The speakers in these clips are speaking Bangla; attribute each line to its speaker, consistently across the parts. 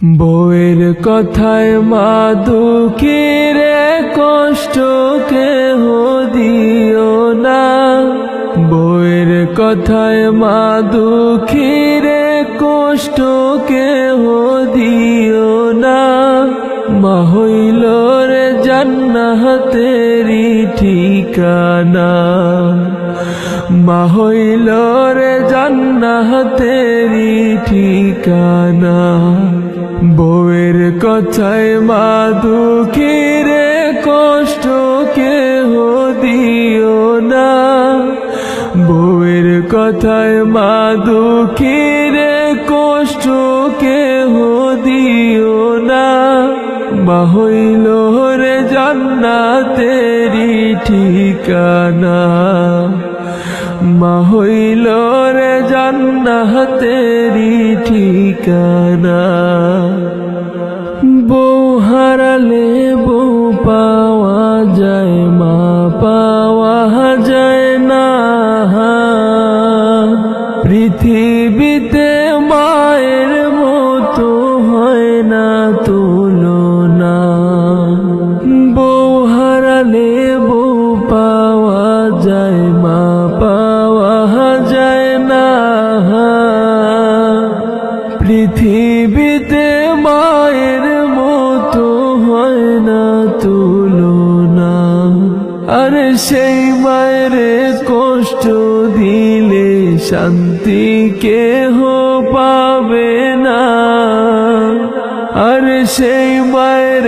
Speaker 1: বউয়ের কথায় মা দুঃখীর কষ্ট কেহ দিও না। বউয়ের কথায় মা দুঃখীর কষ্ট কেহ দিও না। মা হইল রে জান্নাতেরি ঠিকানা। মা হইল রে জান্নাতেরি ঠিকানা। বউয়ের কথায় মা দুঃখীর কষ্ট কেহ দিও না। বউয়ের কথায় মা দুঃখীর কষ্ট কেহ দিও না। মা হইল রে জান্নাতেরি ঠিকানা। মা হইল রে জান্নাতেরি ঠিকানা। বউ হারালে বউ পাওয়া যায়, মা পাওয়া যায় না। পৃথিবীতে মায়ের মতো হয় না তুলনা। বউ হারালে বউ পাওয়া যায়, মা পাওয়া যায় না। পৃথিবীতে মায়ের মতো হয় না তুলনা। আর সেই মায়ের কষ্ট দিলে শান্তি কেহ পাবে না। আর সেই মায়ের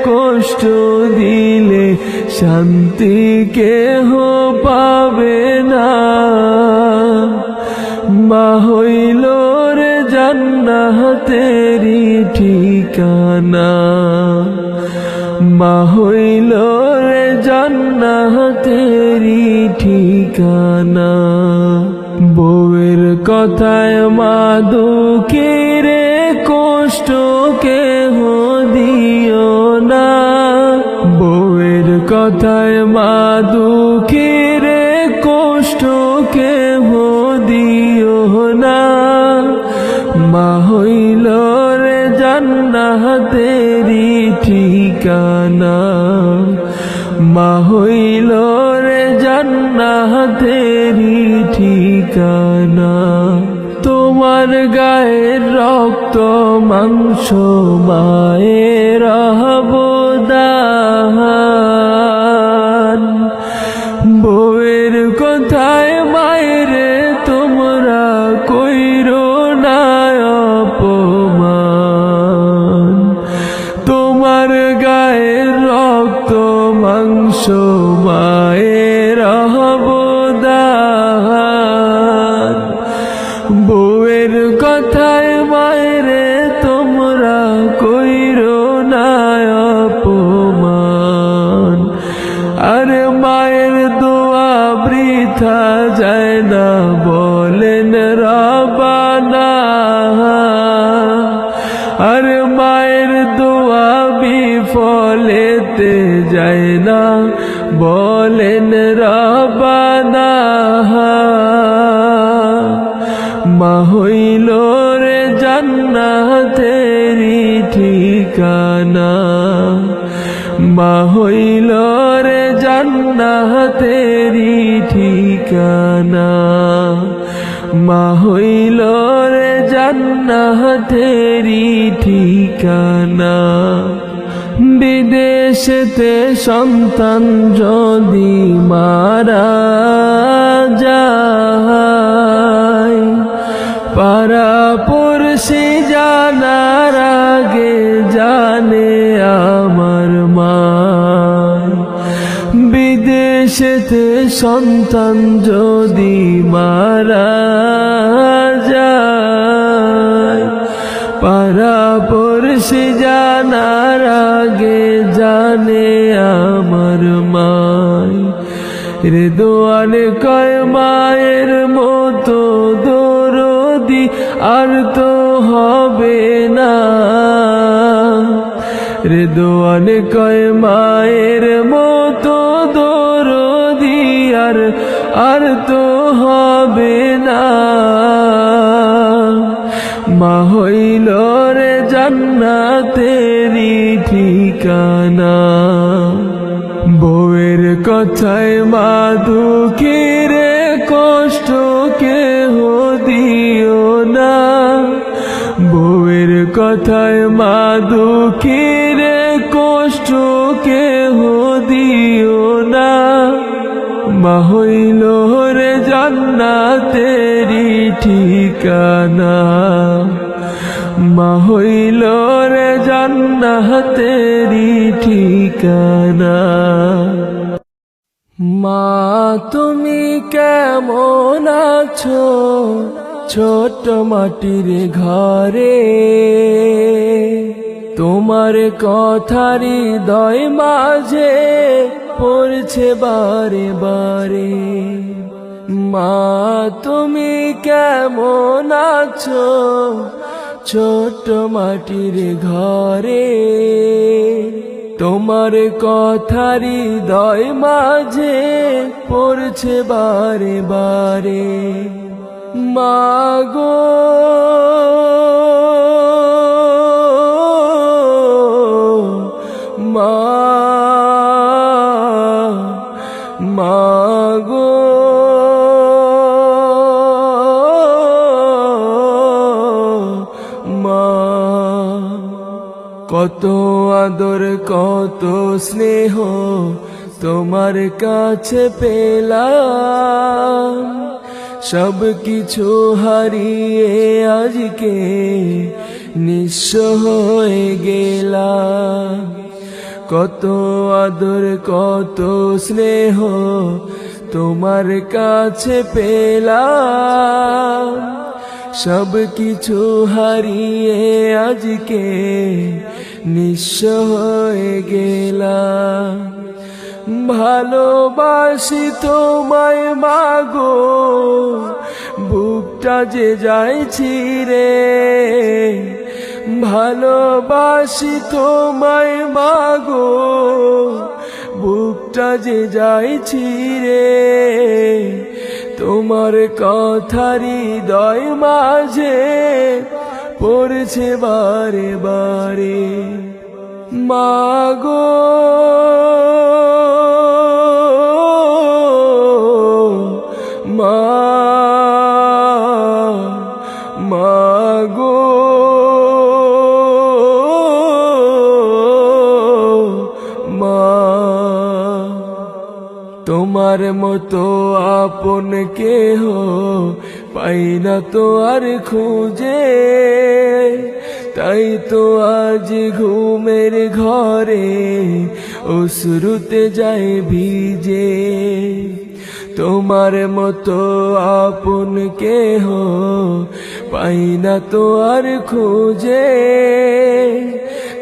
Speaker 1: কষ্ট দিলে শান্তি কেহ পাবে না। মা হইল রে জান্নাতেরি ঠিকানা। মা হইল রে জান্নাতেরি ঠিকানা। বউয়ের কথায় মা দুঃখীর কষ্ট কেহ দিও না। বউয়ের কথায় মা দুঃখীর কষ্ট কেহ দিও না। মা হইল রে জান্নাতেরি ঠিকানা। মা হইল রে জান্নাতেরি ঠিকানা। তোমার গায়ের রক্ত মাংস মায়ের অবদান। বউয়ের কথায় মায়ের তোমরা কইরো না অপমান। তোমার গায়ের রক্ত মাংস মায়ের অবদান। বউয়ের কথায় মায়ের তোমরা কইরো না অপমান। আরে মায়ের দোয়া বৃথা যায় না বলেন রব্বানা। আরে মায়ের দোয়া বিফলেতে যায় না বলেন রব্বানা। মা হইল রে জান্নাতেরি ঠিকানা। মা হইল রে জান্নাতেরি ঠিকানা। মা হইল রে জান্নাতেরি ঠিকানা। বিদেশেতে সন্তান যদি মারা যায়, পাড়া পড়শি জানার আগে জানে আমার মা। বিদেশেতে সন্তান যদি মারা যায়, পাড়া পড়শি জানার আগে জানে আমার মায়। রে দোয়ানে কয় মায়ের মতো দরদি আর তো হবে না। রে দোয়ানে কয় মায়ের মতো দরদি আর তো হবে না। মা হইল রে জান্নাতেরি ঠিকানা। বউয়ের কথায় মা দুঃখীরে কষ্ট কেহ দিও না। বউয়ের কথায় মা দুঃখীরে কষ্ট কেহ দিও না। মা হইল রে জান্নাতেরি ঠিকানা। মা হইল রে জান্নাতেরি ঠিকানা। মা তুমি কেমন আছো ছোট মাটির ঘরে? তোমার কথার হৃদয় মাঝে পড়ছে বারে বারে। মা তুমি কেমন আছো ছোট মাটির ঘরে? তোমার কথার হৃদয় মাঝে পড়ছে বারে বারে। মা গো মা, মা গো মা। কত আদর কত স্নেহ তোমার কাছে পেলাম। সব কিছু হারিয়ে আজকে নিঃস্ব হয়ে গেলাম। কত আদর কত স্নেহ তোমার কাছে পেলাম। সব কিছু হারিয়ে আজকে নিঃস্ব হয়ে গেলাম। ভালোবাসি তোমায় মাগো বুকটা যে যায় ছিঁড়ে। ভালোবাসি তোমায় মাগো বুকটা যে যায় ছিঁড়ে। তোমার কথার হৃদয় মাঝে পড়ছে বারে বারে। মাগো মা, মাগো মা। তোমার মতো আপন কেহ পাই না তো আর খুঁজে। তাই তো আজ ঘুমের ঘরে অশ্রুতে যায় ভিজে। তোমার মতো আপন কেহ পাই না তো আর খুঁজে।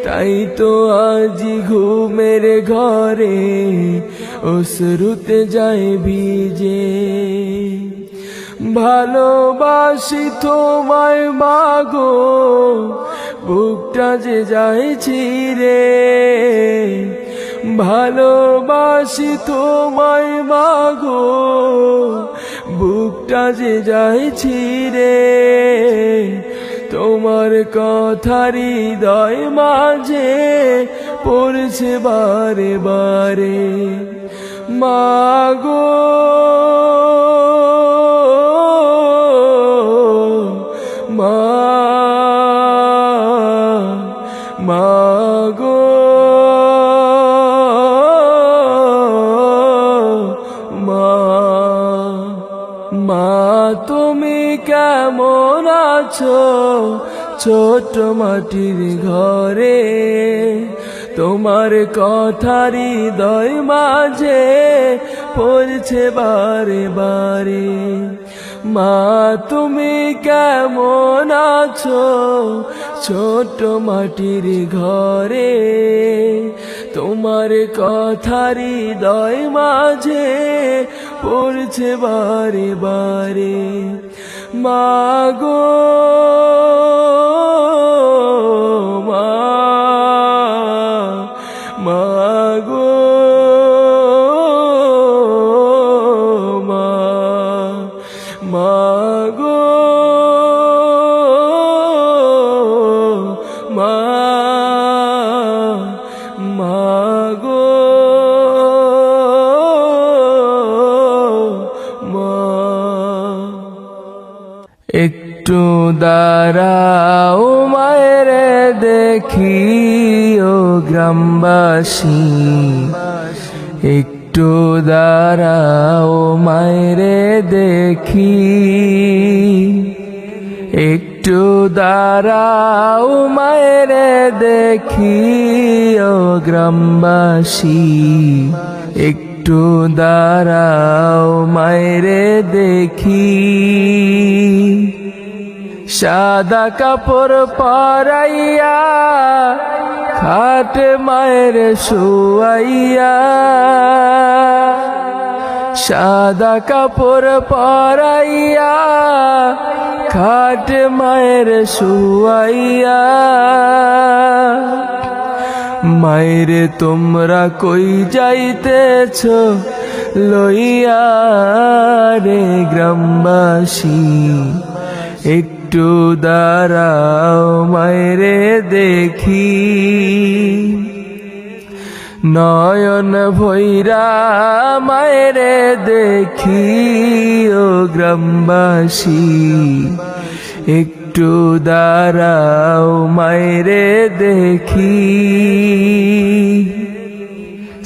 Speaker 1: তাই তো আজ ঘুমের ঘরে অশ্রুতে যায় ভিজে। ভালোবাসি তোমায় মাগো বুকটা যে যায় ছিঁড়ে। ভালোবাসি তোমায় মাগো বুকটা যে যায় ছিঁড়ে। তোমার কথার হৃদয় মাঝে পড়ছে বারে বারে। মাগো মা, মাগো মা। মা তুমি কেমন আছো ছোট মাটির ঘরে? তোমার কথার হৃদয় মাঝে পড়ছে বারে বারে। মা তুমি কেমন আছো ছোট মাটির ঘরে? তোমার কথার হৃদয় মাঝে পড়ছে বারে বারে। মাগো মা, মাগো মা, মাগো দাঁড়াও মায়েরে দেখি ও গ্রামবাসী, একটু দাঁড়াও মায়েরে দেখি, একটু দাঁড়াও মায়েরে দেখি ও গ্রামবাসী, একটু দাঁড়াও মায়েরে দেখি। সাদা কাপড় পরাইয়া খাট মায়ের শুয়াইয়া, সাদা কাপড় পরাইয়া খাট মায়ের শুয়াইয়া। মায়েরে তোমরা কই যাইতেছ লইয়া রে গ্রামবাসী, একটু দাঁড়াও মায়েরে দেখি। নয়ন ভৈরা মায়েরে দেখি ও গ্রামবাসী, একটু দাঁড়াও মায়েরে দেখি।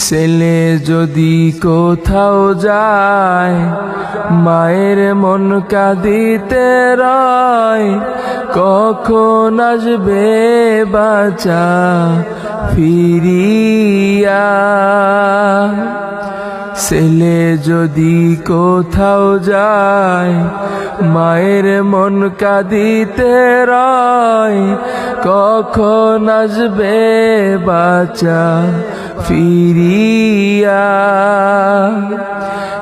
Speaker 1: ছেলে যদি কোথাও যায় মায়ের মন কাঁদিতে রয়, কখন আসবে বাঁচা ফিরিয়া। ছেলে যদি কোথাও যায় মায়ের মন কাঁদিতে রয়, কখন আসবে বাঁচা ফিরিয়া।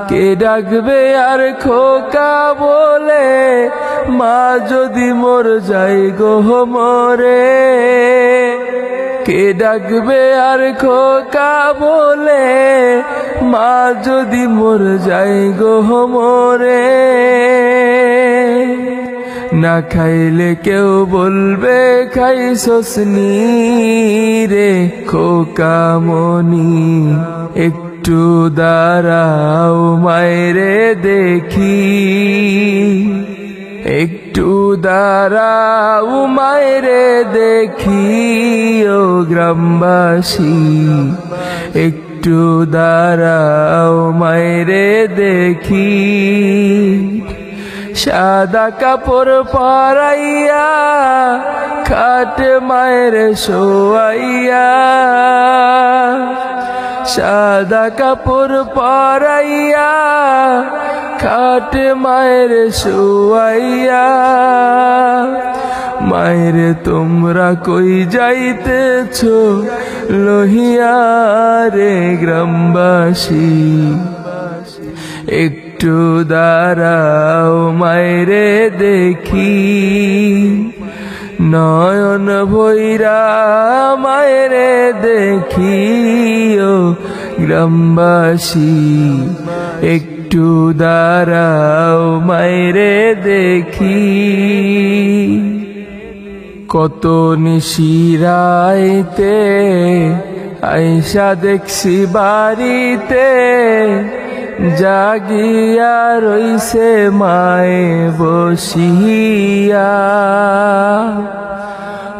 Speaker 1: কে ডাকবে আর খোকা বলে মা যদি মোর যাই গো মরে, কে ডাকবে আর খোকা বলে মা যদি মোর যাই গো মরে। না খাইলে কেউ বলবে খাইছস নি রে খোকা মনি, একটু দাঁড়াও মায়েরে দেখি, একটু দাঁড়াও মায়েরে দেখি ও গ্রামবাসী, একটু দাঁড়াও মায়েরে দেখি। সাদা কাপড় পরাইয়া খাট মায়ের শোয়াইয়া, সাদা কাপড় পরাইয়া খাট মায়ের শোয়াইয়া। মায়ের তোমরা কই যাইতেছ লহিয়া রে গ্রামবাসী, একটু দাঁড়াও মায়েরে দেখি। নয়ন ভৈরা মায়েরে দেখি ও গ্রামবাসী, একটু দাঁড়াও মায়েরে দেখি। কত নিশিরাইতে আইসা দেখছি বাড়িতে, জাগিয়া রইছে মায়ে বসিয়া।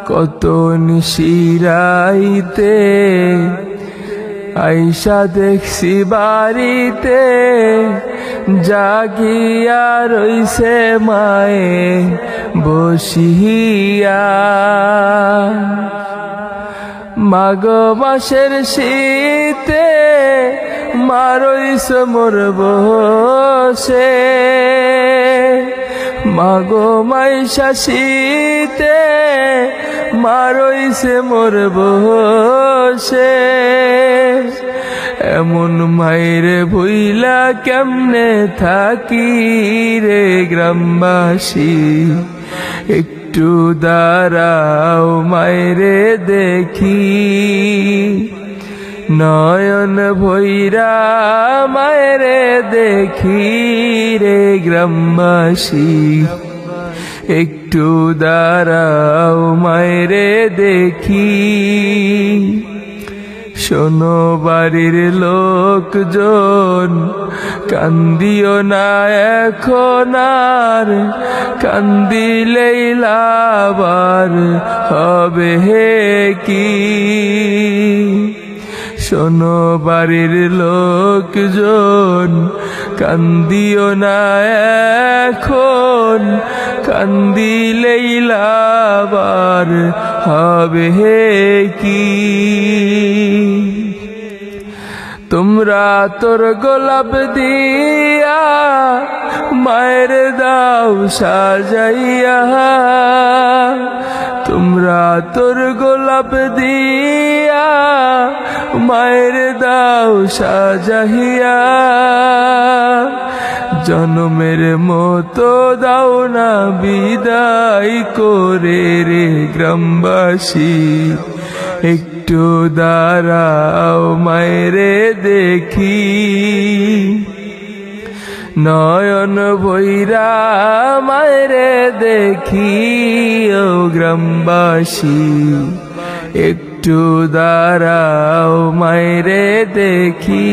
Speaker 1: কত নিশিরাইতে আইসা দেখছি বাড়িতে, জাগিয়া রইছে মায়ে বসিয়া। মাঘ মাসের শীতে মা রইছে মোর বসে, মাগো মাইশা শীতে মা রইছে মোর বসে। এমন মায়েরে ভুইলা কেমনে থাকি রে গ্রামবাসী, একটু দাঁড়াও মায়েরে দেখি। নয়ন ভৈরা মায়েরে দেখি রে গ্রামবাসী, একটু দাঁড়াও মায়েরে দেখি। শোনো বাড়ির লোকজন, কান্দিও না এখন আর, কান্দিলেই লাবার হবে হে কি। শোনো বাড়ির লোকজন, কান্দিও না এখন, কান্দিলেই লাবার হবে হে কি। তোমরা তোর গোলাপ দিয়া মায়ের দাও সাজাইয়া, তোমরা তোর গোলাপ দিয়া মায়ের দাও সাজাইয়া, জনমের মতো দাও না বিদায় করে রে গ্রামবাসী। একটু দাঁড়াও মায়েরে দেখি, নয়ন ভৈরা মায়েরে দেখি ও গ্রামবাসী। একটু দাঁড়াও মায়েরে দেখি।